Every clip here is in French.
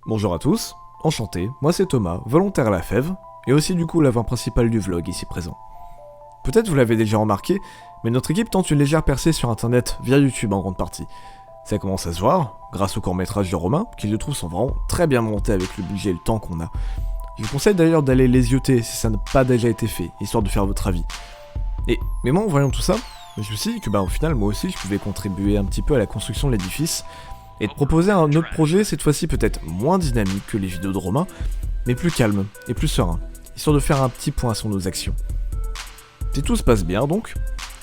Bonjour à tous, enchanté, moi c'est Thomas, volontaire à la fève, et aussi du coup la voix principale du vlog ici présent. Peut-être vous l'avez déjà remarqué, mais notre équipe tente une légère percée sur internet via YouTube en grande partie. Ça commence à se voir, grâce au court-métrage de Romain, qui je trouve sont vraiment très bien montés avec le budget et le temps qu'on a. Je vous conseille d'ailleurs d'aller les yoter si ça n'a pas déjà été fait, histoire de faire votre avis. Mais moi en voyant tout ça, je me suis dit que au final moi aussi je pouvais contribuer un petit peu à la construction de l'édifice, et de proposer un autre projet, cette fois-ci peut-être moins dynamique que les vidéos de Romain, mais plus calme et plus serein, histoire de faire un petit point sur nos actions. Si tout se passe bien donc,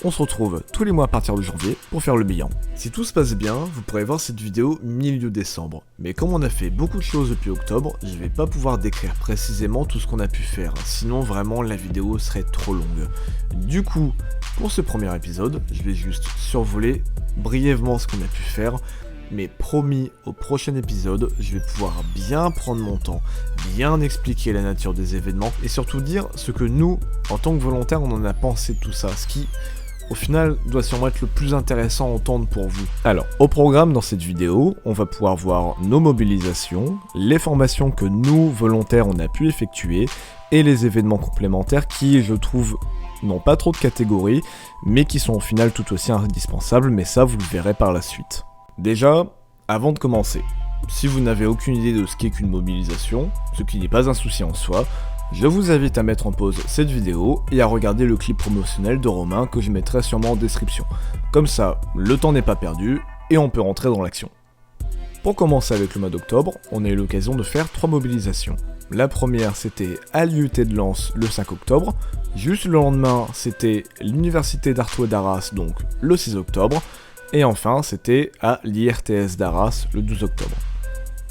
on se retrouve tous les mois à partir de janvier pour faire le bilan. Si tout se passe bien, vous pourrez voir cette vidéo milieu décembre, mais comme on a fait beaucoup de choses depuis octobre, je vais pas pouvoir décrire précisément tout ce qu'on a pu faire, sinon vraiment la vidéo serait trop longue. Du coup, pour ce premier épisode, je vais juste survoler brièvement ce qu'on a pu faire, mais promis, au prochain épisode, je vais pouvoir bien prendre mon temps, bien expliquer la nature des événements, et surtout dire ce que nous, en tant que volontaires, on en a pensé de tout ça, ce qui, au final, doit sûrement être le plus intéressant à entendre pour vous. Alors, au programme dans cette vidéo, on va pouvoir voir nos mobilisations, les formations que nous, volontaires, on a pu effectuer, et les événements complémentaires qui, je trouve, n'ont pas trop de catégories, mais qui sont au final tout aussi indispensables, mais ça, vous le verrez par la suite. Déjà, avant de commencer, si vous n'avez aucune idée de ce qu'est qu'une mobilisation, ce qui n'est pas un souci en soi, je vous invite à mettre en pause cette vidéo et à regarder le clip promotionnel de Romain que je mettrai sûrement en description. Comme ça, le temps n'est pas perdu et on peut rentrer dans l'action. Pour commencer avec le mois d'octobre, on a eu l'occasion de faire 3 mobilisations. La première c'était à l'IUT de Lens le 5 octobre, juste le lendemain c'était l'université d'Artois d'Arras donc le 6 octobre, et enfin, c'était à l'IRTS d'Arras le 12 octobre.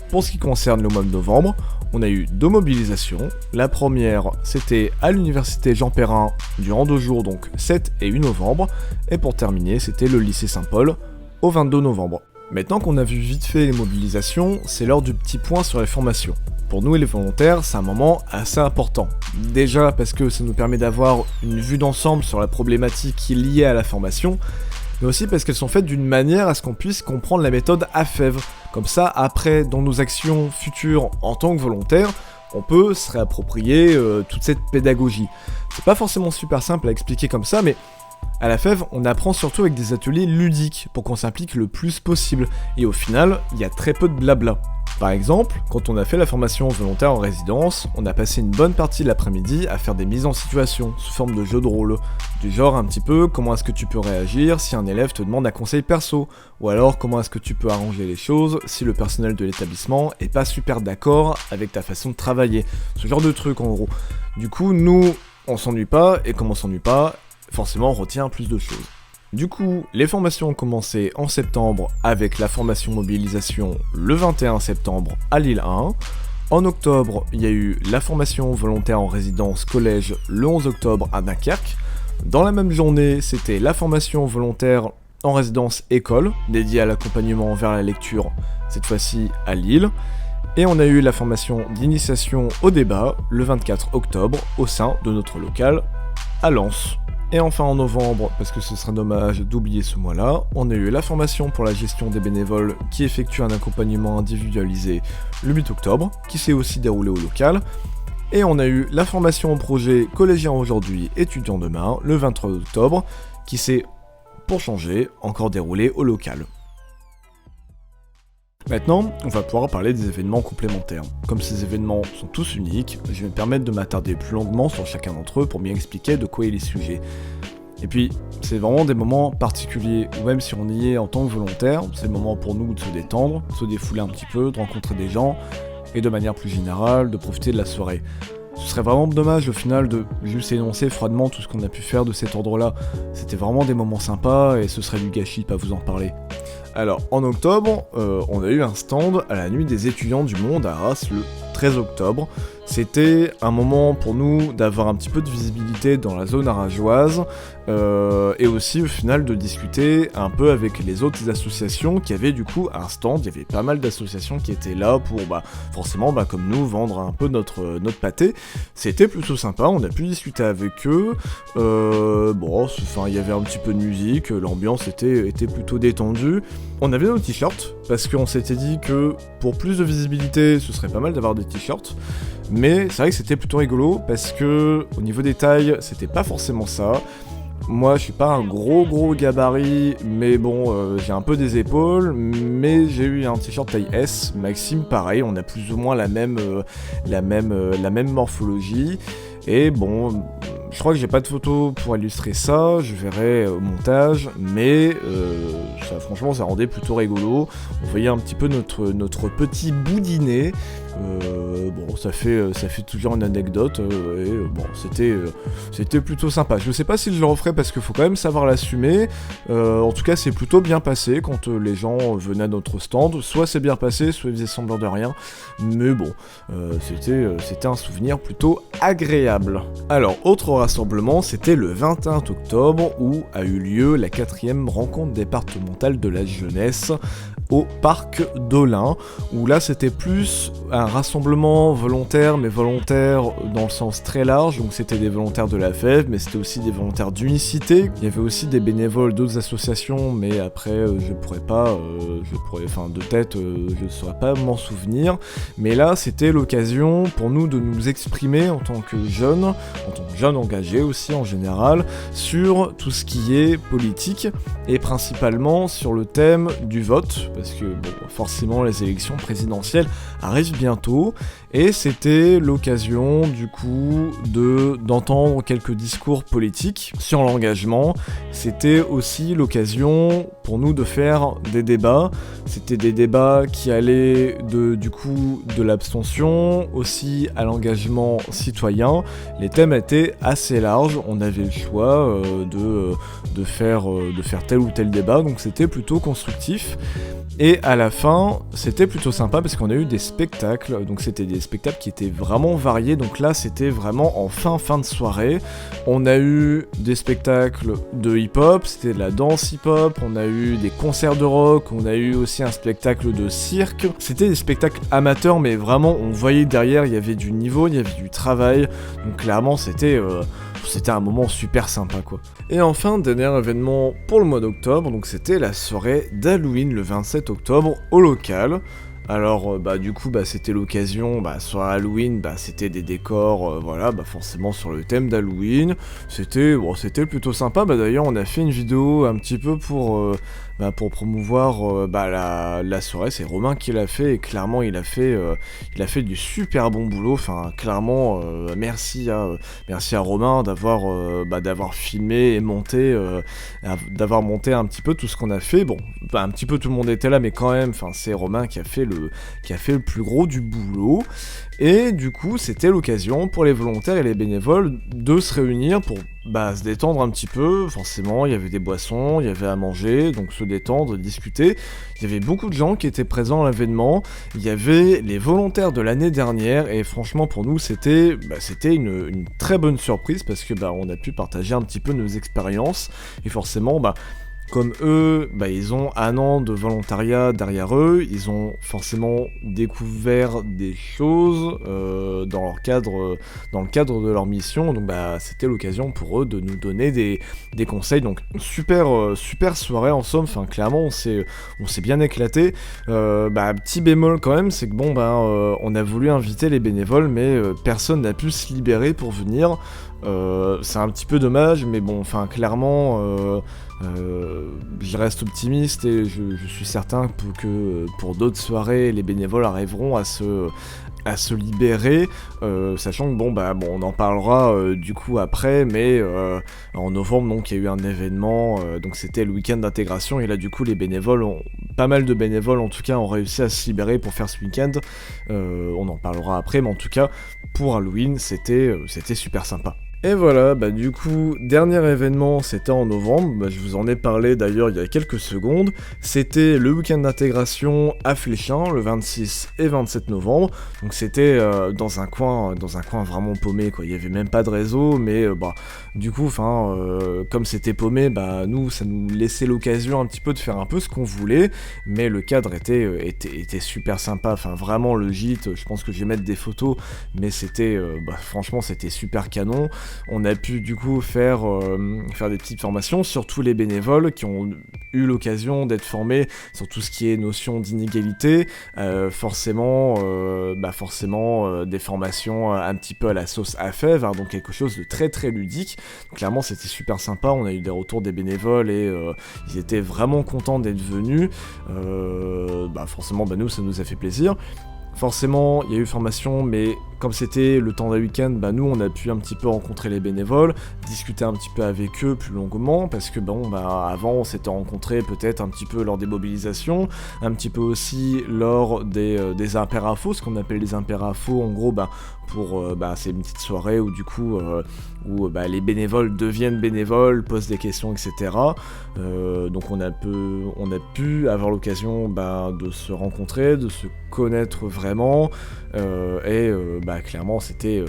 Pour ce qui concerne le mois de novembre, on a eu 2 mobilisations. La première, c'était à l'université Jean Perrin durant 2 jours, donc 7 et 8 novembre. Et pour terminer, c'était le lycée Saint-Paul au 22 novembre. Maintenant qu'on a vu vite fait les mobilisations, c'est l'heure du petit point sur les formations. Pour nous et les volontaires, c'est un moment assez important. Déjà parce que ça nous permet d'avoir une vue d'ensemble sur la problématique qui est liée à la formation, mais aussi parce qu'elles sont faites d'une manière à ce qu'on puisse comprendre la méthode AFEV. Comme ça, après, dans nos actions futures en tant que volontaire, on peut se réapproprier toute cette pédagogie. C'est pas forcément super simple à expliquer comme ça, mais à la FEV, on apprend surtout avec des ateliers ludiques pour qu'on s'implique le plus possible, et au final, il y a très peu de blabla. Par exemple, quand on a fait la formation volontaire en résidence, on a passé une bonne partie de l'après-midi à faire des mises en situation, sous forme de jeux de rôle. Du genre un petit peu, comment est-ce que tu peux réagir si un élève te demande un conseil perso, ou alors comment est-ce que tu peux arranger les choses si le personnel de l'établissement est pas super d'accord avec ta façon de travailler. Ce genre de truc en gros. Du coup, nous, on s'ennuie pas, et comme on s'ennuie pas, forcément on retient plus de choses. Du coup, les formations ont commencé en septembre avec la formation mobilisation le 21 septembre à Lille 1. En octobre, il y a eu la formation volontaire en résidence collège le 11 octobre à Dunkerque. Dans la même journée, c'était la formation volontaire en résidence école, dédiée à l'accompagnement vers la lecture, cette fois-ci à Lille. Et on a eu la formation d'initiation au débat le 24 octobre au sein de notre local à Lens. Et enfin en novembre, parce que ce serait dommage d'oublier ce mois-là, on a eu la formation pour la gestion des bénévoles qui effectue un accompagnement individualisé le 8 octobre, qui s'est aussi déroulé au local. Et on a eu la formation au projet collégien aujourd'hui, étudiant demain, le 23 octobre, qui s'est, pour changer, encore déroulé au local. Maintenant, on va pouvoir parler des événements complémentaires. Comme ces événements sont tous uniques, je vais me permettre de m'attarder plus longuement sur chacun d'entre eux pour bien expliquer de quoi il est sujet. Et puis, c'est vraiment des moments particuliers, ou même si on y est en tant que volontaire, c'est le moment pour nous de se détendre, de se défouler un petit peu, de rencontrer des gens, et de manière plus générale, de profiter de la soirée. Ce serait vraiment dommage au final de juste énoncer froidement tout ce qu'on a pu faire de cet ordre-là. C'était vraiment des moments sympas, et ce serait du gâchis de pas vous en parler. Alors, en octobre, on a eu un stand à la nuit des étudiants du monde à Arras le 13 octobre. C'était un moment pour nous d'avoir un petit peu de visibilité dans la zone arageoise, et aussi au final de discuter un peu avec les autres associations qui avaient du coup un stand. Il y avait pas mal d'associations qui étaient là pour forcément comme nous vendre un peu notre pâté. C'était plutôt sympa, on a pu discuter avec eux. Il y avait un petit peu de musique, l'ambiance était plutôt détendue. On avait nos t-shirts parce qu'on s'était dit que pour plus de visibilité ce serait pas mal d'avoir des t-shirts. Mais c'est vrai que c'était plutôt rigolo parce que au niveau des tailles, c'était pas forcément ça. Moi, je suis pas un gros gabarit, mais bon, j'ai un peu des épaules, mais j'ai eu un t-shirt taille S. Maxime, pareil, on a plus ou moins la même morphologie. Et bon, je crois que j'ai pas de photo pour illustrer ça, je verrai au montage, mais franchement ça rendait plutôt rigolo. On voyait un petit peu notre petit boudinet. Ça fait toujours une anecdote, c'était plutôt sympa. Je sais pas si je le referai parce qu'il faut quand même savoir l'assumer. En tout cas, c'est plutôt bien passé quand les gens venaient à notre stand. Soit c'est bien passé, soit ils faisaient semblant de rien. Mais bon, c'était un souvenir plutôt agréable. Alors, autre rassemblement, c'était le 21 octobre où a eu lieu la 4e rencontre départementale de la jeunesse au parc d'Olin, où là c'était plus un rassemblement volontaire, mais volontaire dans le sens très large, donc c'était des volontaires de la FEV, mais c'était aussi des volontaires d'Unicité, il y avait aussi des bénévoles d'autres associations, mais après de tête, je ne saurais pas m'en souvenir, mais là c'était l'occasion pour nous de nous exprimer en tant que jeunes engagés aussi en général, sur tout ce qui est politique, et principalement sur le thème du vote, parce que forcément les élections présidentielles arrivent bientôt, et c'était l'occasion du coup d'entendre quelques discours politiques sur l'engagement. C'était aussi l'occasion pour nous de faire des débats. C'était des débats qui allaient de l'abstention aussi à l'engagement citoyen. Les thèmes étaient assez larges, on avait le choix de faire tel ou tel débat, donc c'était plutôt constructif. Et à la fin, c'était plutôt sympa parce qu'on a eu des spectacles, donc c'était des spectacles qui étaient vraiment variés, donc là c'était vraiment en fin de soirée. On a eu des spectacles de hip-hop, c'était de la danse hip-hop, on a eu des concerts de rock, on a eu aussi un spectacle de cirque. C'était des spectacles amateurs, mais vraiment on voyait derrière, il y avait du niveau, il y avait du travail, donc clairement c'était un moment super sympa quoi. Et enfin, dernier événement pour le mois d'octobre, donc c'était la soirée d'Halloween le 27 octobre au local. Alors c'était l'occasion, sur Halloween, c'était des décors, forcément sur le thème d'Halloween. C'était plutôt sympa, d'ailleurs on a fait une vidéo un petit peu pour promouvoir la soirée. C'est Romain qui l'a fait, et clairement il a fait du super bon boulot, clairement merci à Romain d'avoir filmé et monté, d'avoir monté un petit peu tout ce qu'on a fait. Bon, un petit peu tout le monde était là, mais quand même, c'est Romain qui a fait le plus gros du boulot. Et du coup, c'était l'occasion pour les volontaires et les bénévoles de se réunir pour se détendre un petit peu. Forcément, il y avait des boissons, il y avait à manger, donc se détendre, discuter. Il y avait beaucoup de gens qui étaient présents à l'événement. Il y avait les volontaires de l'année dernière, et franchement, pour nous, c'était une très bonne surprise parce que on a pu partager un petit peu nos expériences. Et forcément, comme eux, ils ont un an de volontariat derrière eux, ils ont forcément découvert des choses dans le cadre de leur mission, donc c'était l'occasion pour eux de nous donner des conseils. Donc super soirée en somme, clairement on s'est bien éclaté. Petit bémol quand même, c'est que on a voulu inviter les bénévoles, mais personne n'a pu se libérer pour venir. C'est un petit peu dommage, mais clairement je reste optimiste et je suis certain que pour d'autres soirées, les bénévoles arriveront à se libérer, sachant que on en parlera du coup après, mais en novembre donc il y a eu un événement, donc c'était le week-end d'intégration, et là du coup pas mal de bénévoles en tout cas ont réussi à se libérer pour faire ce week-end. On en parlera après, mais en tout cas pour Halloween c'était super sympa. Et voilà, bah du coup, dernier événement, c'était en novembre, bah, je vous en ai parlé d'ailleurs il y a quelques secondes, c'était le week-end d'intégration à Fléchins, le 26 et 27 novembre, donc c'était dans un coin vraiment paumé, quoi, il y avait même pas de réseau, mais bah, du coup, comme c'était paumé, bah nous, ça nous laissait l'occasion un petit peu de faire un peu ce qu'on voulait, mais le cadre était super sympa, enfin vraiment le gîte, je pense que je vais mettre des photos, mais c'était, franchement, c'était super canon. On a pu du coup faire des petites formations sur tous les bénévoles qui ont eu l'occasion d'être formés sur tout ce qui est notion d'inégalité, forcément des formations un petit peu à la sauce à fèves, hein, donc quelque chose de très très ludique. Donc, clairement c'était super sympa, on a eu des retours des bénévoles et ils étaient vraiment contents d'être venus, forcément nous ça nous a fait plaisir. Forcément, il y a eu formation, mais comme c'était le temps d'un week-end, nous on a pu un petit peu rencontrer les bénévoles, discuter un petit peu avec eux plus longuement, parce que avant on s'était rencontrés peut-être un petit peu lors des mobilisations, un petit peu aussi lors des impérinfos, ce qu'on appelle les impérinfos, en gros c'est une petite soirée où du coup les bénévoles deviennent bénévoles, posent des questions, etc. Donc on a pu avoir l'occasion de se rencontrer, de se connaître vraiment, clairement c'était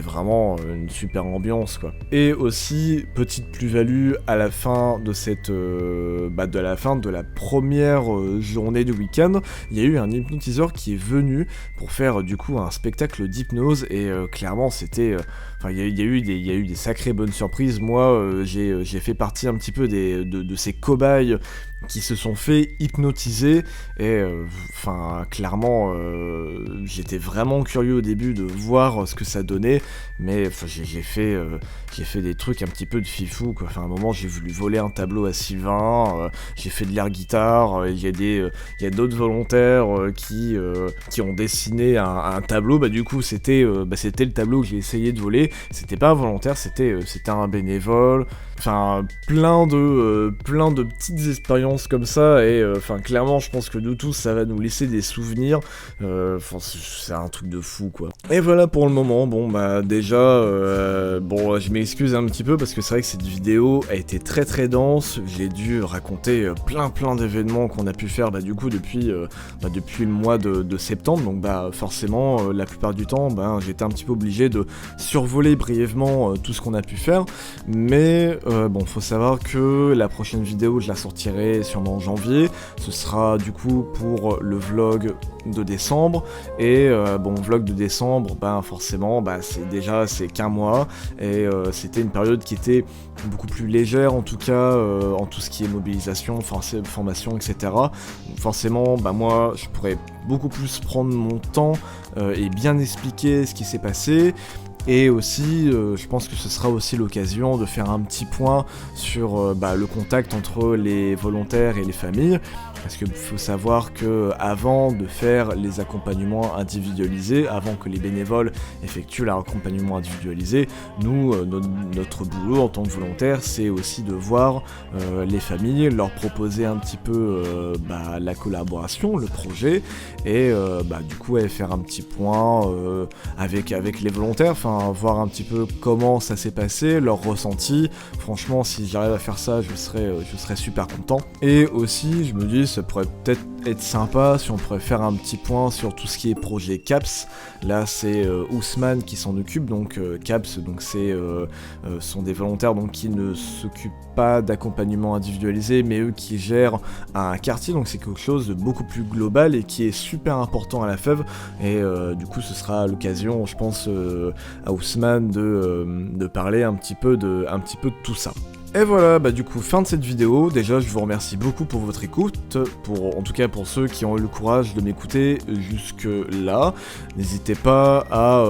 vraiment une super ambiance, quoi. Et aussi petite plus-value à la fin de de la première journée du week-end, il y a eu un hypnotiseur qui est venu pour faire du coup un spectacle d'hypnose et clairement c'était il y a eu des sacrées bonnes surprises. Moi j'ai fait partie un petit peu de ces cobayes qui se sont fait hypnotiser et clairement j'étais vraiment curieux au début de voir ce que ça donnait, mais j'ai fait des trucs un petit peu de fifou, quoi. À un moment j'ai voulu voler un tableau à Sylvain, j'ai fait de l'air guitare, il y a d'autres volontaires qui ont dessiné un tableau, du coup c'était le tableau que j'ai essayé de voler, c'était pas un volontaire, c'était un bénévole, plein de petites expériences comme ça, et clairement je pense que nous tous ça va nous laisser des souvenirs, c'est un truc de fou, quoi. Et voilà pour le moment. Déjà je m'excuse un petit peu parce que c'est vrai que cette vidéo a été très très dense, j'ai dû raconter plein d'événements qu'on a pu faire du coup depuis le mois de septembre, donc forcément la plupart du temps j'étais un petit peu obligé de survoler brièvement tout ce qu'on a pu faire, mais faut savoir que la prochaine vidéo je la sortirai sûrement en janvier, ce sera du coup pour le vlog de décembre, et vlog de décembre, forcément c'est qu'un mois, et c'était une période qui était beaucoup plus légère, en tout cas en tout ce qui est mobilisation, formation, etc. Forcément moi je pourrais beaucoup plus prendre mon temps et bien expliquer ce qui s'est passé. Et aussi, je pense que ce sera aussi l'occasion de faire un petit point sur le contact entre les volontaires et les familles, parce qu'il faut savoir que avant de faire les accompagnements individualisés, avant que les bénévoles effectuent leur accompagnement individualisé, nous, notre boulot en tant que volontaire, c'est aussi de voir les familles, leur proposer un petit peu la collaboration, le projet, et du coup faire un petit point avec les volontaires, voir un petit peu comment ça s'est passé, leur ressenti. Franchement, si j'arrive à faire ça, je serais super content. Et aussi, je me dis, ça pourrait peut-être être sympa si on pourrait faire un petit point sur tout ce qui est projet CAPS. Là, c'est Ousmane qui s'en occupe, donc CAPS, donc sont des volontaires qui ne s'occupent pas d'accompagnement individualisé, mais eux qui gèrent un quartier, donc c'est quelque chose de beaucoup plus global et qui est super important à la FEV, et du coup ce sera l'occasion, je pense, à Ousmane de parler un petit peu de tout ça. Et voilà, du coup, fin de cette vidéo. Déjà, je vous remercie beaucoup pour votre écoute, en tout cas pour ceux qui ont eu le courage de m'écouter jusque là. N'hésitez pas à,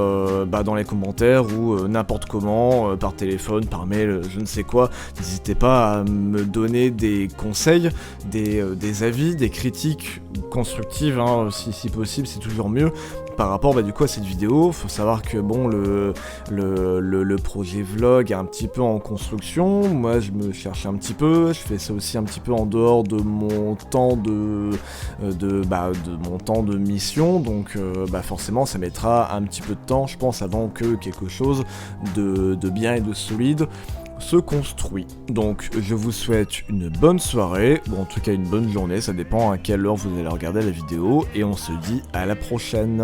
dans les commentaires ou n'importe comment, par téléphone, par mail, je ne sais quoi, n'hésitez pas à me donner des conseils, des avis, des critiques constructive, hein, si possible, c'est toujours mieux. Par rapport du coup à cette vidéo, faut savoir que bon le projet vlog est un petit peu en construction. Moi je me cherche un petit peu, je fais ça aussi un petit peu en dehors de mon temps de mon temps de mission, donc forcément ça mettra un petit peu de temps je pense avant que quelque chose de bien et de solide se construit. Donc je vous souhaite une bonne soirée, ou en tout cas une bonne journée, ça dépend à quelle heure vous allez regarder la vidéo, et on se dit à la prochaine.